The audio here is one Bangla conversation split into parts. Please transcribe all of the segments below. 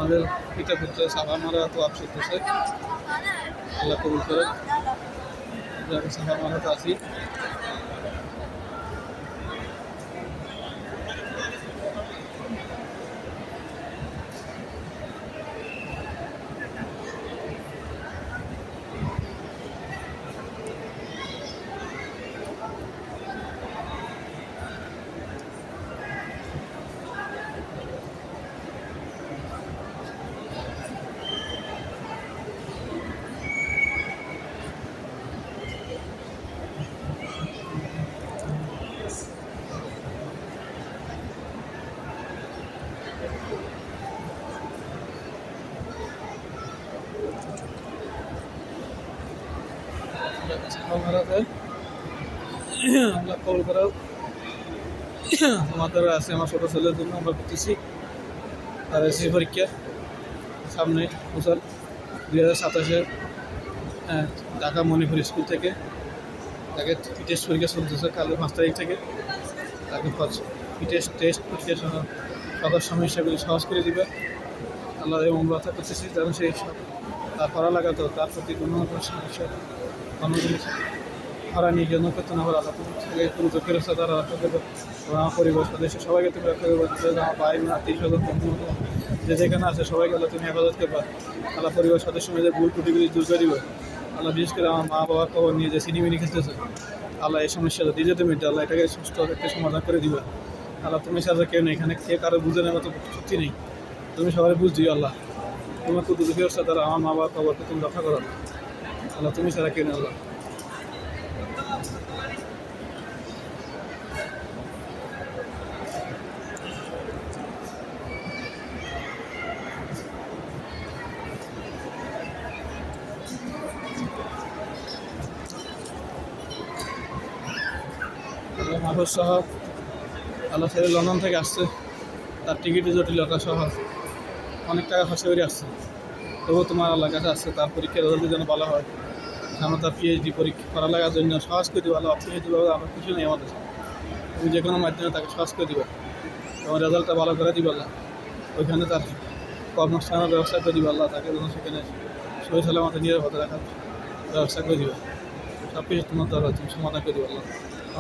আমাদের পিতা পুত্র সাফা মারা তো আপ করতেছে, আল্লাহ কবুল করে। সাফা মারা তো আছি। সাফা মারাতে আল্লাহ কবুল করে। আমাদের আছে আমার ছোটো ছেলের জন্য আমরা করতেছি তার এসএসসি পরীক্ষা সামনে বছর 2027-এ ঢাকা মণিপুর স্কুল থেকে তাকে টেস্ট পরীক্ষা চলতেছে কাল 5 তারিখ থেকে। তাকে টেস্ট পরীক্ষা সকল সমস্যাগুলি সহজ করে দিবে আল্লাহ এবং আশা করতেছি যেন সেই তার পড়ালেখা তো তার প্রতি কোনো সমস্যা কোনোগুলি হারানির জন্য করতে না পারে আল্লাহ তুমি পুরো ফেরস্তা তারা রক্ষা করবে। আমার পরিবার সদস্য সবাইকে তুমি রক্ষা করবে, আমার ভাই আত্মীয় স্বজন যে যেখানে আছে সবাইকে আল্লাহ তুমি হেফাজত করবে। আল্লাহ পরিবার সদস্য মেয়েদের ভুল ত্রুটিগুলি দূর করে দিবে আল্লাহ। বিশেষ করে আমার মা বাবার খবর নিয়ে যে সিনেমিনি খেলতেছে আল্লাহ এই সমস্যাটা দিয়ে যেতে মিটে আল্লাহ এটাকে সুস্থ একটা সমাধান করে দিবে আল্লাহ। তুমি সাথে কেউ নেই এখানে, কে কারো বুঝে নেওয়ার মতো সত্যি নেই, তুমি সবাই বুঝ দিও আল্লাহ। তোমার কুদুর ফেরস্তা তারা আমার মা বাবার খবরকে তুমি রক্ষা করো আল্লাহ। তুমি ছাড়া কেউ নেই আল্লাহ। মাহফুজ সহ আল্লাহ ছেলে লন্ডন থেকে আসছে, তার টিকিটের জটিলতা সহ অনেক টাকা খরচা করে আসছে, তবুও তোমার আল্লাহর কাছে আসছে তার পরীক্ষার রেজাল্ট যেন ভালো হয়। আমরা তার পিএইচডি পরীক্ষা পড়ালেখার জন্য সহজ করে দিবো আল্লাহ। পিএইচডি পাবো আমার কিছু নেই আমাদের, তুমি যে কোনো মাধ্যমে তাকে সহজ করে দিবে এবং রেজাল্টটা ভালো করে দিবে আল্লাহ। ওইখানে তার কর্মস্থানের ব্যবস্থা করে দিবে আল্লাহ, তাকে যেন সেখানে শরীর সালামতে নিরাপদে রাখার ব্যবস্থা করে দিবে। সব কিছু তোমার দ্বারা তুমি সমাধান করে দিবে আল্লাহ।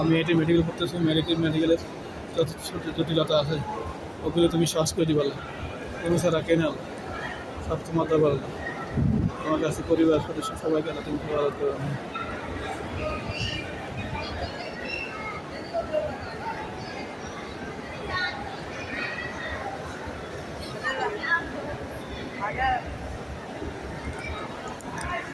আমি এটি মেডিকেল করতেছি, মেডিকেলের যত জটিলতা আছে ওগুলো তুমি সহজ করে দিবে আল্লাহ। তুমি ছাড়া কেনে আল্লাহ, সব তোমার দরবার আল্লাহ। তোমার কাছে পরিবার সদস্য সবাইকে আল্লাহ তুমি হেফাজত করো। Ada